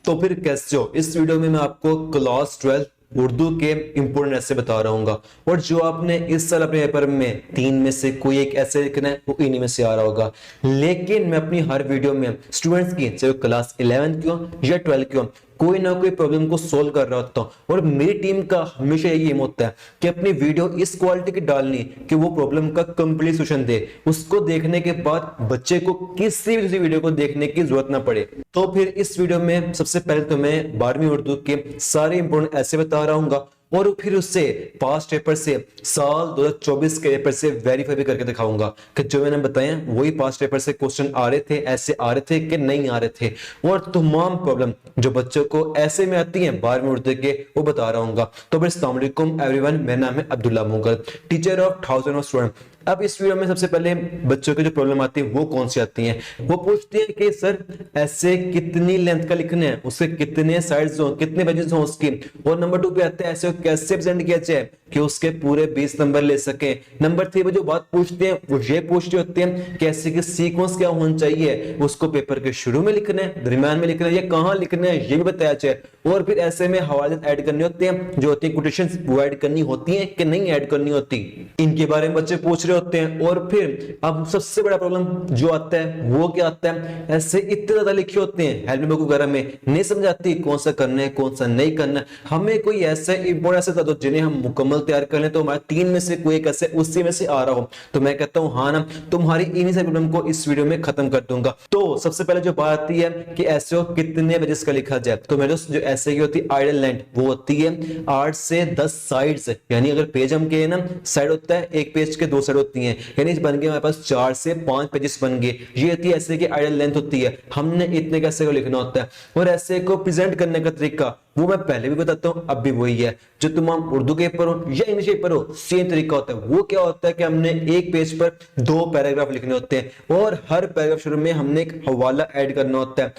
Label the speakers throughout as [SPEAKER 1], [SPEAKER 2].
[SPEAKER 1] तो फिर कैसे हो? इस वीडियो में मैं आपको क्लास 12 उर्दू के इंपोर्टेंट ऐसे बता रहा हूँ और जो आपने इस साल अपने पेपर में 3 में से कोई एक ऐसे लिखना है वो इन्हीं में से आ रहा होगा। लेकिन मैं अपनी हर वीडियो में स्टूडेंट्स की, चाहे क्लास 11 की हो या 12 की हो, कोई ना कोई प्रॉब्लम को सोल्व कर रहा होता हूं। और मेरी टीम का हमेशा यही एम होता है कि अपनी वीडियो इस क्वालिटी की डालनी कि वो प्रॉब्लम का कंप्लीट सोल्यूशन दे, उसको देखने के बाद बच्चे को किसी भी वीडियो को देखने की जरूरत ना पड़े। तो फिर इस वीडियो में सबसे पहले तो मैं 12वीं उर्दू के सारे इंपोर्टेंट ऐसे बता रहा हूँ और फिर उससे पास्ट पेपर से साल 2024 के पेपर से वेरीफाई भी करके दिखाऊंगा कि जो मैंने बताया वही पास्ट पेपर से क्वेश्चन आ रहे थे, ऐसे आ रहे थे कि नहीं आ रहे थे। और तमाम प्रॉब्लम जो बच्चों को ऐसे में आती हैं 12वीं उर्दू के वो बता रहा हूँ। तो फिर अस्सलाम वालेकुम एवरीवन, मेरा नाम है Abdullah Mughal, teacher of thousand of student. अब इस वीडियो में सबसे पहले बच्चों की जो प्रॉब्लम आती है वो कौन सी आती है, वो पूछती है कि सर ऐसे कितनी लेंथ का लिखना है, उसके कितने साइड्स हो, कितने पेजेस हो उसकी। और नंबर 2 पे आते हैं ऐसे कैसे प्रेजेंट किया जाए कि उसके पूरे 20 नंबर ले सके। नंबर 3 पे जो बात पूछते हैं वो ये पूछते होते हैं कि ऐसे की सीक्वेंस क्या होना चाहिए, उसको पेपर के शुरू में लिखना है, दरमियान में लिखना है या कहां लिखना है ये भी बताया जाए। और फिर ऐसे में हवाले ऐड करने होते हैं, जो होती है कोटेशंस वो ऐड करनी होती है कि नहीं ऐड करनी होती, इनके बारे में बच्चे पूछ रहे होते हैं। और फिर अब सबसे बड़ा प्रॉब्लम जो आता है वो क्या आता है, ऐसे इतने ज्यादा लिखे होते हैं हेल्प बुक वगैरह में, नहीं समझाती कौन सा करना है कौन सा नहीं करना है। हमें कोई ऐसा इंपोर्टेंट ऐसे बता दो जिन्हें हम मुकम्मल तैयार कर लें, तो हमारे 3 में से कोई एक ऐसे उसी में से आ रहा हो। तो मैं कहता हूं हाँ ना, तुम्हारी इन्हीं से प्रॉब्लम को इस वीडियो में खत्म कर दूंगा। तो सबसे पहले जो बात आती है कि ऐसे कितने पेजेस का लिखा जाए, तो मेरे जो ऐसे की होती है आइडल लेंथ वो होती है 8 से 10 साइड्स। यानी अगर पेज हम कहे ना साइड होता है, एक पेज के 2 साइड होती हैं, यानी बन गए हमारे पास 4 से 5 पेजेस बन गए। ये होती है ऐसे की आइडल लेंथ होती है, हमने इतने कैसे को लिखना होता है। और ऐसे को प्रेजेंट करने का तरीका वो मैं पहले भी बताता हूं, अब भी वही है। जो तमाम उर्दू के पेपर हो या इंग्लिश के पेपर हो सेम तरीका होता है। वो क्या होता है कि हमने एक पेज पर 2 पैराग्राफ लिखने होते हैं और हर पैराग्राफ शुरू में हमने एक हवाला ऐड करना होता है।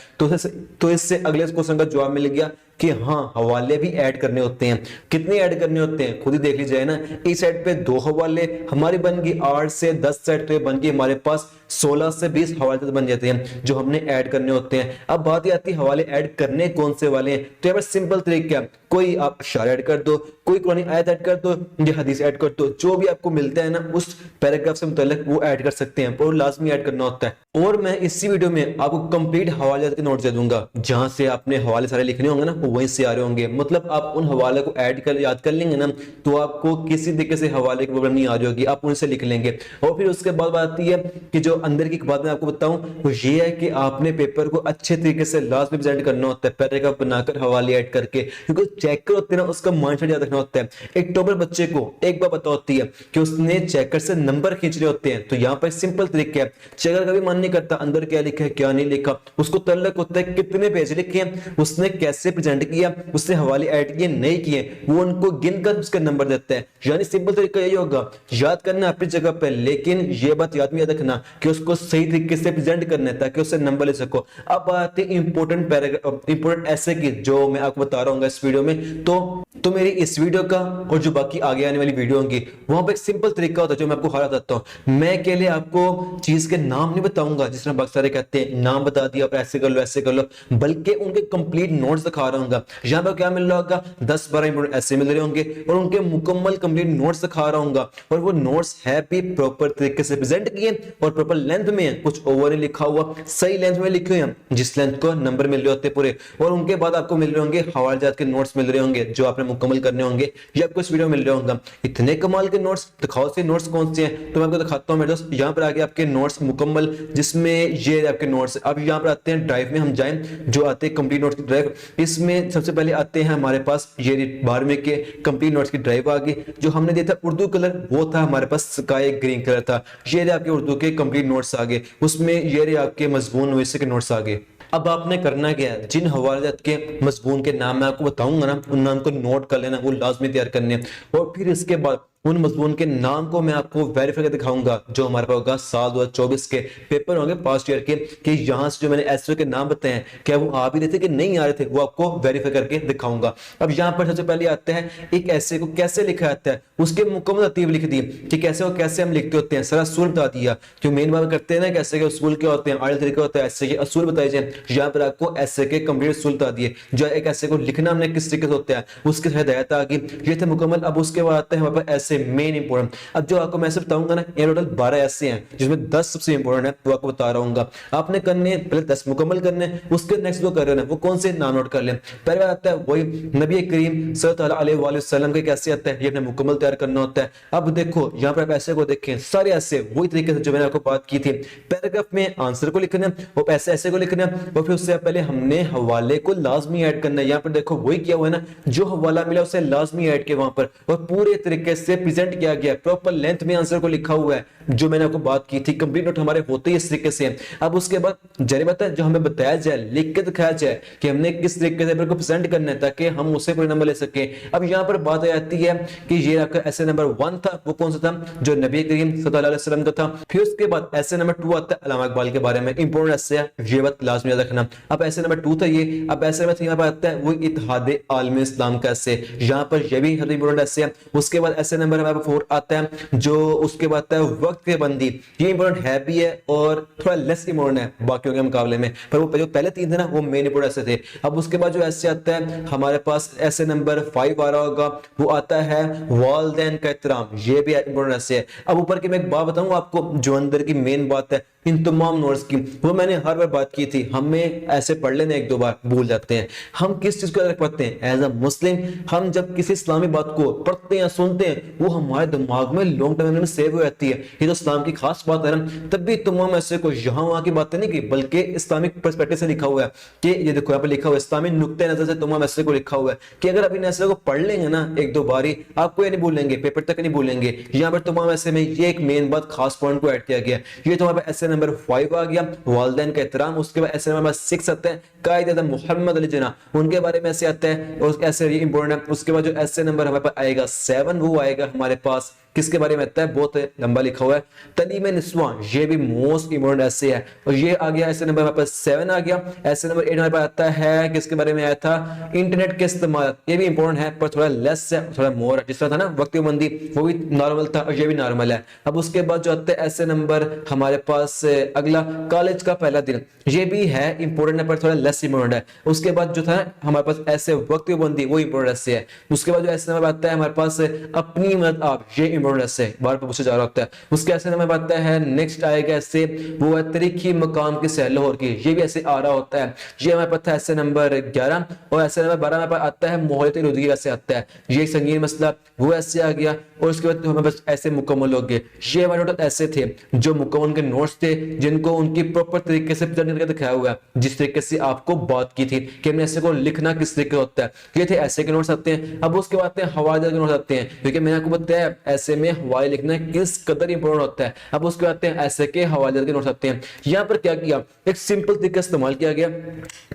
[SPEAKER 1] तो इससे अगले क्वेश्चन का जवाब मिल गया कि हाँ हवाले भी ऐड करने होते हैं। कितने ऐड करने होते हैं खुद ही देख लीजिए ना, इस साइड पे 2 हवाले हमारी बन गई 8 से 10 साइड पे बन गई हमारे पास 16 से 20 हवाले तक बन जाते हैं जो हमने ऐड करने होते हैं। अब बात ये आती है हवाले ऐड करने कौन से वाले हैं, तो यहाँ पर सिंपल तरीका है, कोई आप अशार ऐड कर दो, कोई कुरानी आयत ऐड कर दो, ये हदीस ऐड कर दो, जो भी आपको मिलता है ना उस पैराग्राफ से मुताल्लिक वो ऐड कर सकते हैं और लाजमी ऐड करना होता है। और मैं इसी वीडियो में आपको कंप्लीट हवाले के नोट्स दे दूंगा, जहां से आपने हवाले सारे लिखने होंगे ना वो वहीं से आ रहे होंगे। मतलब आप उन हवाले को ऐड कर याद कर लेंगे ना तो आपको किसी तरीके से हवाले की प्रॉब्लम नहीं आ रही होगी, आप उनसे लिख लेंगे। और फिर उसके बाद बात आती है कि जो अंदर की बात मैं आपको बताऊं वो ये है कि आपने पेपर को अच्छे तरीके से लास्ट में प्रेजेंट करना होता है, पैराग्राफ बनाकर हवाले ऐड करके, क्योंकि चेकर होते हैं ना उसका माइंडसेट याद रखना होता है। एक टॉपर बच्चे को एक बात पता होती है कि उसने चेकर से नंबर खींचने होते हैं, तो यहाँ पर सिंपल तरीका है, चेकर कभी मन नहीं करता अंदर क्या लिखा है क्या नहीं लिखा, उसको तल्लक होता है कितने पेज लिखे हैं, उसने कैसे प्रेजेंट किया, उसने हवाले ऐड किए नहीं किए, वो उनको गिनकर उसका नंबर देता है। यानी सिंपल तरीका यही होगा, याद करना अपनी जगह पर, लेकिन ये बात याद में याद रखना कि उसको सही तरीके से प्रेजेंट करना है ताकि उससे नंबर ले सको। अब बात है इंपोर्टेंट पैराग्राफ इंपोर्टेंट ऐसे की जो मैं आपको बता रहा हूँ इस वीडियो में। तो मेरी इस वीडियो का और जो बाकी आगे आने वाली वीडियो होंगी वहां पर एक सिंपल तरीका होता है जो मैं आपको हर बताता हूं। मैं अकेले आपको चीज के नाम नहीं बताऊंगा जिस तरह बाकी सारे कहते हैं नाम बता दिया आप ऐसे कर लो ऐसे कर लो, बल्कि उनके कंप्लीट नोट्स दिखा रहा हूँ। यहाँ पर क्या मिल रहा होगा 10-12 इंपोर्टेंट ऐसे मिल रहे होंगे और उनके मुकम्मल कंप्लीट नोट्स दिखा रहा हूँ। और वो नोट्स है भी प्रॉपर तरीके से प्रेजेंट किए और प्रॉपर लेंथ में है, कुछ ओवर ही लिखा हुआ, सही लेंथ में लिखे हुए हैं जिस लेंथ को नंबर मिल रहे होते पूरे। और उनके बाद आपको मिल रहे होंगे हवाले जात के नोट्स मिल रहे होंगे जो आपने मुकम्मल करने होंगे, ये आपको इस वीडियो में मिल रहे होंगे। इतने कमाल के नोट्स, दिखाओ से नोट्स कौन से हैं, तो मैं आपको दिखाता हूं मेरे दोस्त। यहाँ पर आगे आपके नोट्स मुकम्मल, जिसमें ये आपके नोट्स। अब यहाँ पर आते हैं ड्राइव में हम जाएं, जो आते हैं कंप्लीट नोट्स की ड्राइव। इसमें सबसे पहले आते हैं हमारे पास ये 12वें के कंप्लीट नोट्स की ड्राइव आ गई। जो हमने दिया था उर्दू कलर वो था हमारे पास स्काई ग्रीन कलर था। ये आपके उर्दू के कंप्लीट नोट्स आ गए, उसमें ये आपके मजमून वैसे के नोट्स आ गए। अब आपने करना क्या है, जिन हवाले के मजमून के नाम मैं आपको बताऊंगा ना उन नाम को नोट कर लेना, वो लाजमी तैयार करने हैं। और फिर इसके बाद उन मजमून के नाम को मैं आपको वेरीफाई करके दिखाऊंगा जो हमारे पास होगा साल 2024 के पेपर होंगे पास्ट ईयर के, कि यहाँ से जो मैंने एसओ के नाम बताए हैं क्या वो आ भी रहे थे कि नहीं आ रहे थे, वो आपको वेरीफाई करके दिखाऊंगा। अब यहाँ पर सबसे पहले आते हैं एक ऐसे को कैसे लिखा जाता है, उसके मुकम्मल तरतीब लिख दी कि कैसे और कैसे हम लिखते होते हैं, सारा असूल बता दिया। जो मेन बात करते हैं ना कैसे के असूल क्या होते हैं, आड़े तरीके होते हैं, ऐसे के असूल बताए जाए। यहाँ पर आपको ऐसे के कंप्लीट असूल बता दिए, जो एक ऐसे को लिखना हमने किस तरीके से होता है उसके हिदायत आ गई, ये थे मुकम्मल। अब उसके बाद आते हैं हमारे पास ऐसे मेन इंपोर्टेंट। अब जो आपको मैं बताऊंगा ना, ये टोटल 12 ऐसे हैं जिसमें 10 सबसे इंपॉर्टेंट है, वो आपको बता रहा हूँ। आपने करने पहले 10 मुकम्मल करने, उसके नेक्स्ट जो कर रहे हैं वो कौन से नाम नोट कर लें। पहले बात आता है वही नबी करीम सल्लल्लाहु अलैहि वसल्लम के कैसे आता है, ये अपने मुकम्मल तैयार करना होता है। अब देखो यहाँ पर आप ऐसे को देखें, सारे ऐसे वही तरीके से जो मैंने आपको बात की थी, पैराग्राफ में आंसर को लिखना और ऐसे को लिखना, और फिर उससे पहले हमने हवाले को लाजमी ऐड करना है। यहाँ पर देखो वही किया हुआ है ना, जो हवाला मिला उसे लाजमी ऐड किया वहां पर, और पूरे तरीके से प्रेजेंट किया गया, प्रॉपर लेंथ में आंसर को लिखा हुआ है जो मैंने आपको बात की थी। कंप्लीट नोट हमारे होते ही इस तरीके से। अब उसके बाद जरिए बता जो हमें बताया जाए, लिख के दिखाया जाए कि हमने किस तरीके से को प्रेजेंट करना है ताकि हम उससे कोई नंबर ले सके। अब यहाँ पर बात आ जाती है कि ये आपका ऐसे नंबर 1 था, वो कौन सा था, जो नबी करीम सल्लल्लाहु अलैहि वसल्लम का था। फिर उसके बाद ऐसे नंबर 2 आता है अल्लामा इकबाल के बारे में, इंपॉर्टेंट ऐसे है, ये बात लाजमी याद रखना। अब ऐसे नंबर 2 था ये। अब ऐसे नंबर 3 आता है वो इत्तेहाद आलम इस्लाम का ऐसे, यहाँ पर ये भी इंपॉर्टेंट ऐसे है। उसके बाद ऐसे नंबर हमारे 4 आता है जो उसके बाद आता है वक्त के बंदी, ये इंपॉर्टेंट है भी है और थोड़ा लेस इंपॉर्टेंट है बाकियों के मुकाबले में, पर वो जो पहले 3 थे ना वो मेन इंपॉर्टेंट ऐसे थे। अब उसके बाद जो ऐसे आता है हमारे पास ऐसे नंबर 5 आ रहा होगा, वो आता है वालिदैन का एहतराम, ये भी इंपॉर्टेंट ऐसे है। अब ऊपर की मैं एक बात बताऊं आपको, जो अंदर की मेन बात है इन तमाम नोट्स की, वो मैंने हर बार बात की थी, हमें ऐसे पढ़ लेने एक दो बार भूल जाते हैं। हम किस चीज को रख पाते हैं एज अ मुस्लिम, हम जब किसी इस्लामी बात को पढ़ते हैं सुनते हैं वो हमारे दिमाग में लॉन्ग टर्म में सेव हो जाती है। ये तो इस्लाम की खास बात है ना। तब भी तमाम ऐसे को यहाँ वहां की बातें नहीं की, बल्कि इस्लामिक पर्सपेक्टिव से लिखा हुआ है कि ये देखो यहाँ पे लिखा हुआ है इस्लामी नुक्ते नजर से तमाम ऐसे को लिखा हुआ है कि अगर आप इन ऐसे को पढ़ लेंगे ना एक दो बारी, आपको ये नहीं भूलेंगे, पेपर तक नहीं भूलेंगे। यहाँ पर तमाम ऐसे में ये एक मेन बात खास पॉइंट को ऐड किया गया। ये तो हमारे ऐसे नंबर 5 आ गया वालिदैन का एहतराम। उसके बाद ऐसे नंबर 6 आता है कायदे मोहम्मद अली जिन्ना, उनके बारे में ऐसे आता है और ऐसे ये इंपॉर्टेंट है। उसके बाद जो ऐसे नंबर हमारे पास आएगा 7, वो आएगा हमारे पास किसके बारे में आता है, बहुत लंबा लिखा हुआ है तलीम निस्वां, ये भी मोस्ट इंपॉर्टेंट ऐसे है। और ये आ गया ऐसे नंबर हमारे पास 7 आ गया। ऐसे नंबर 8 हमारे पास आता है किसके बारे में आया था, इंटरनेट के इस्तेमाल, ये भी इंपॉर्टेंट है पर थोड़ा लेस है, थोड़ा मोर, जिस तरह था ना वक्त बंदी वो भी नॉर्मल था और ये भी नॉर्मल है। अब उसके बाद जो आता है ऐसे नंबर हमारे पास अगला कॉलेज का पहला दिन, ये भी है इंपॉर्टेंट है पर थोड़ा लेस इंपॉर्टेंट है। उसके बाद जो था हमारे पास ऐसे वक्त बंदी वो इंपॉर्टेंट ऐसे है। उसके बाद जो ऐसे नंबर आता है हमारे पास अपनी मदद आप, ये इंपॉर्टेंट ऐसे बार पर पूछा जा रहा होता है। उसके ऐसे नंबर आता है नेक्स्ट आएगा ऐसे वो है तरीकी मकाम की सैर लाहौर की, ये भी ऐसे आ रहा होता है। ये हमारे पास ऐसे नंबर 11 और ऐसे नंबर 12 हमारे पास आता है मोहल्ले रुदगी ऐसे आता है, ये संगीन मसला वो ऐसे आ गया। और उसके बाद हमें बस ऐसे मुकम्मल हो गए। ये हमारे टोटल ऐसे थे जो मुकम्मल के नोट्स थे जिनको उनकी प्रॉपर तरीके से प्रेजेंट करके दिखाया हुआ है, जिस तरीके से आपको बात की थी कि हमने ऐसे को लिखना किस तरीके होता है। ये थे ऐसे के नोट्स आते हैं। अब उसके बाद आते हैं हवाले के नोट्स आते हैं, क्योंकि मैंने आपको बताया ऐसे में हवाले लिखना किस कदर इंपॉर्टेंट होता है। अब उसके बाद आते हैं ऐसे के हवाले के नोट्स आते हैं। यहाँ पर क्या किया, एक सिंपल तरीका इस्तेमाल किया गया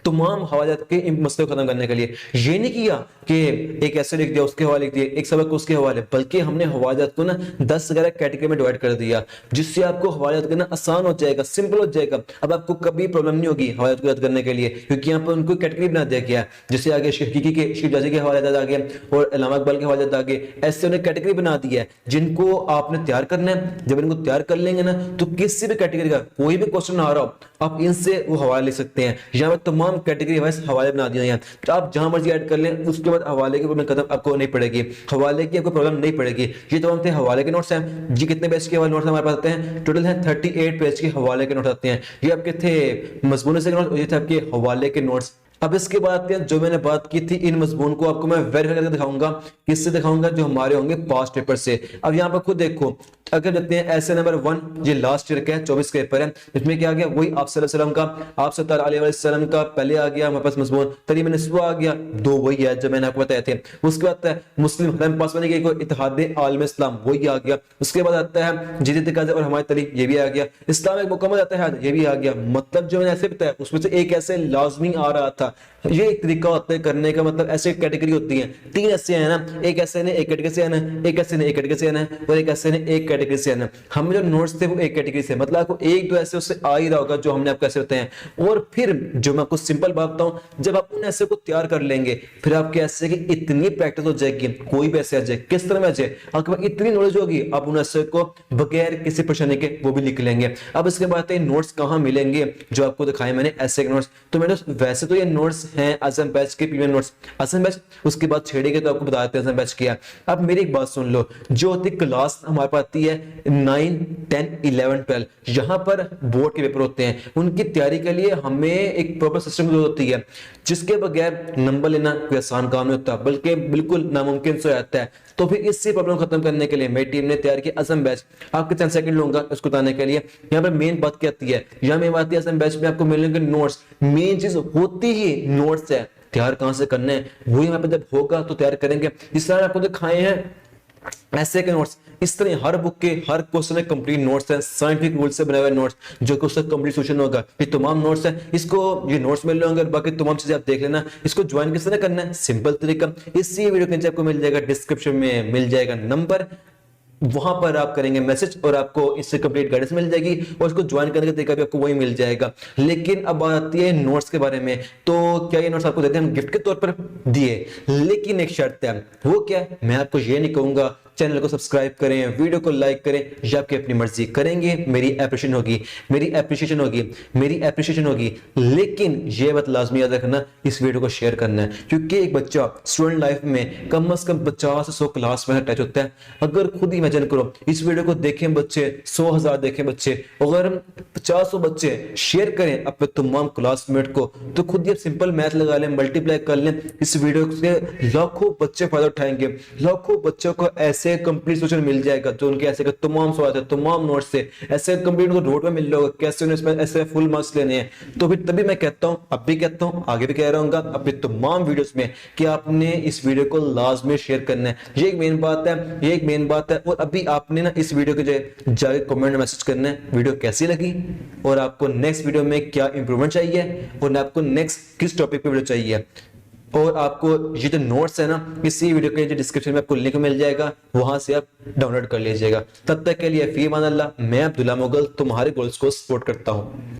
[SPEAKER 1] तमाम हवाले के मसले खत्म करने के लिए। ये नहीं किया कि एक ऐसे लिख दिया उसके हवाले लिख दिया, एक सबक उसके हवाले, बल्कि हमने हवाले को ना 10-11 कैटेगरी में डिवाइड कर दिया, जिससे आपको हवाले करना आसान हो जाएगा, सिंपल हो जाएगा। अब आपको कभी प्रॉब्लम नहीं होगी हवाले को याद करने के लिए, क्योंकि यहाँ पर उनको कैटेगरी बना दिया गया है। जैसे आगे हकीकी के शिव जाजी के हवाले आ गए और अल्लामा इकबाल के हवाले आ गए, ऐसे उन्हें कैटेगरी बना दी है जिनको आपने तैयार करना है। जब इनको तैयार कर लेंगे ना तो किसी भी कैटेगरी का कोई भी क्वेश्चन आ रहा हो आप इनसे वो हवाले लिख सकते हैं। यहाँ पर तमाम कैटेगरी वाइज हवाले बना दिए हैं, तो आप जहां मर्जी ऐड कर लें। उसके बाद हवाले के ऊपर कदम आपको नहीं पड़ेगी, हवाले की आपको प्रॉब्लम नहीं पड़ेगी। ये तमाम थे हवाले के नोट्स हैं। जी कितने पेज के हवाले नोट्स हमारे पास आते हैं, टोटल है 38 पेज के हवाले के नोट्स आते हैं। ये आपके थे मजमून से नोट्स, ये थे आपके हवाले के नोट्स। अब इसके बाद जो मैंने बात की थी इन मजमून को आपको मैं वेरीफाई करके दिखाऊंगा। किससे दिखाऊंगा, जो हमारे होंगे पास्ट पेपर से। अब यहाँ पर खुद देखो, अगर देखते हैं ऐसे नंबर 1 ये लास्ट ईयर का है 24 के पेपर है, इसमें क्या आ गया वही आप सल्लल्लाहु अलैहि वसल्लम का, आप सल्लल्लाहु अलैहि वसल्लम का पहले आ गया हमारे पास मजमून, तरीम निस्वा आ गया, 2 वही है जो मैंने आपको बताए थे। उसके बाद आता है मुस्लिम हरम पास होने के इत्तेहाद आलम इस्लाम, वही आ गया। उसके बाद आता है जिद्द तकाज़ा और हमारी तलीम, ये भी आ गया। इस्लाम एक मुकम्मल आता है, ये भी आ गया। मतलब जो मैंने ऐसे बताया उसमें से एक ऐसे लाजमी आ रहा था ये एक तरीका होता है करने का, मतलब ऐसे कैटेगरी होती है, 3 ऐसे है ना, एक ऐसे ने एक कैटेगरी से आना है, एक ऐसे ने एक कैटेगरी से आना है, और एक ऐसे ने एक कैटेगरी से आना है। हम जो नोट्स थे वो एक कैटेगरी से, मतलब आपको एक दो ऐसे उससे आ ही रहा होगा जो हमने आपको ऐसे होते हैं। और फिर जो मैं आपको सिंपल बात बताऊं, जब आप उन ऐसे को तैयार कर लेंगे, फिर आपके ऐसे की इतनी प्रैक्टिस हो जाएगी, कोई भी ऐसे आ जाए, किस तरह में आ जाए, आपके पास इतनी नॉलेज होगी, आप उन ऐसे को बगैर किसी परेशानी के वो भी लिख लेंगे। अब इसके बाद नोट्स कहां मिलेंगे जो आपको दिखाए मैंने ऐसे के नोट्स, तो मैंने वैसे तो ये नोट्स हैं असम बैच के प्रीमियम नोट्स, असम बैच उसके बाद छेड़ेंगे तो आपको बता देते हैं असम बैच किया। अब मेरी एक बात सुन लो, जो होती क्लास हमारे पास आती है 9, 10, 11, 12, यहां पर बोर्ड के पेपर होते हैं, उनकी तैयारी के लिए हमें एक प्रॉपर सिस्टम की जरूरत होती है, जिसके बगैर नंबर लेना कोई आसान काम नहीं होता, बल्कि बिल्कुल नामुमकिन से जाता है। तो फिर इससे प्रॉब्लम खत्म करने के लिए मेरी टीम ने तैयार किया असम बैच। आपके 10 सेकंड लूंगा इसको बताने के लिए। यहाँ पर मेन बात क्या आती है, यहाँ मेन बात है असम बैच में आपको मिलेंगे नोट्स, मेन चीज होती ही नोट्स है। तैयार कहां से करने हैं वही हमारे पास जब होगा तो तैयार करेंगे। जिस तरह आपको दिखाए हैं ऐसे के नोट्स, इस तरह हर बुक के हर क्वेश्चन में कंप्लीट नोट्स हैं, साइंटिफिक रूल से बनाए हुए नोट्स, जो कि उसका कंप्लीट सोल्यूशन होगा। ये तमाम नोट्स हैं, इसको ये नोट्स मिल रहे होंगे, बाकी तमाम चीजें आप देख लेना। इसको ज्वाइन किस तरह करना है, सिंपल तरीका, इसी वीडियो के नीचे आपको मिल जाएगा, डिस्क्रिप्शन में मिल जाएगा नंबर, वहां पर आप करेंगे मैसेज और आपको इससे कंप्लीट गाइडेंस मिल जाएगी, और इसको ज्वाइन करने का तरीका भी आपको वही मिल जाएगा। लेकिन अब बात आती है नोट्स के बारे में, तो क्या ये नोट्स आपको देते हैं हम गिफ्ट के तौर पर दिए, लेकिन एक शर्त है, वो क्या है, मैं आपको ये नहीं कहूंगा चैनल को सब्सक्राइब करें, वीडियो को लाइक करें, या आपकी अपनी मर्जी, करेंगे मेरी एप्रिशिएशन होगी, मेरी एप्रिशिएशन होगी, लेकिन ये बात लाजमी याद रखना, इस वीडियो को शेयर करना है, क्योंकि एक बच्चा स्टूडेंट लाइफ में कम से कम 50 से 100 क्लास में अटैच होता है। अगर खुद इमेजिन करो, इस वीडियो को देखें बच्चे 100,000 देखें बच्चे, अगर 50 बच्चे शेयर करें अपने तमाम क्लासमेट को, तो खुद ये सिंपल मैथ लगा लें, मल्टीप्लाई कर लें, इस वीडियो से लाखों बच्चे फायदा उठाएंगे, लाखों बच्चों को ऐसे कंप्लीट सोल्यूशन मिल जाएगा, जो उनके ऐसे का तमाम सवाल है, तमाम नोट्स से ऐसे कंप्लीट उनको नोट में मिल रहा होगा, कैसे उन्हें इसमें ऐसे फुल मार्क्स लेने हैं। तो फिर तभी मैं कहता हूं, अब भी कहता हूं, आगे भी कह रहा हूं अपने तमाम वीडियोस में, कि आपने इस वीडियो को लाजमी शेयर करना है। ये एक मेन बात है, और अभी आपने ना इस वीडियो के जाके कमेंट में मैसेज करना है वीडियो कैसी लगी, और आपको नेक्स्ट वीडियो में क्या इंप्रूवमेंट चाहिए, और आपको नेक्स्ट किस टॉपिक पे वीडियो चाहिए। और आपको ये जो नोट्स है ना, इसी वीडियो के डिस्क्रिप्शन में आपको लिंक मिल जाएगा, वहां से आप डाउनलोड कर लीजिएगा। तब तक के लिए फी अमान अल्लाह, मैं अब्दुल्ला मुगल तुम्हारे गोल्स को सपोर्ट करता हूं।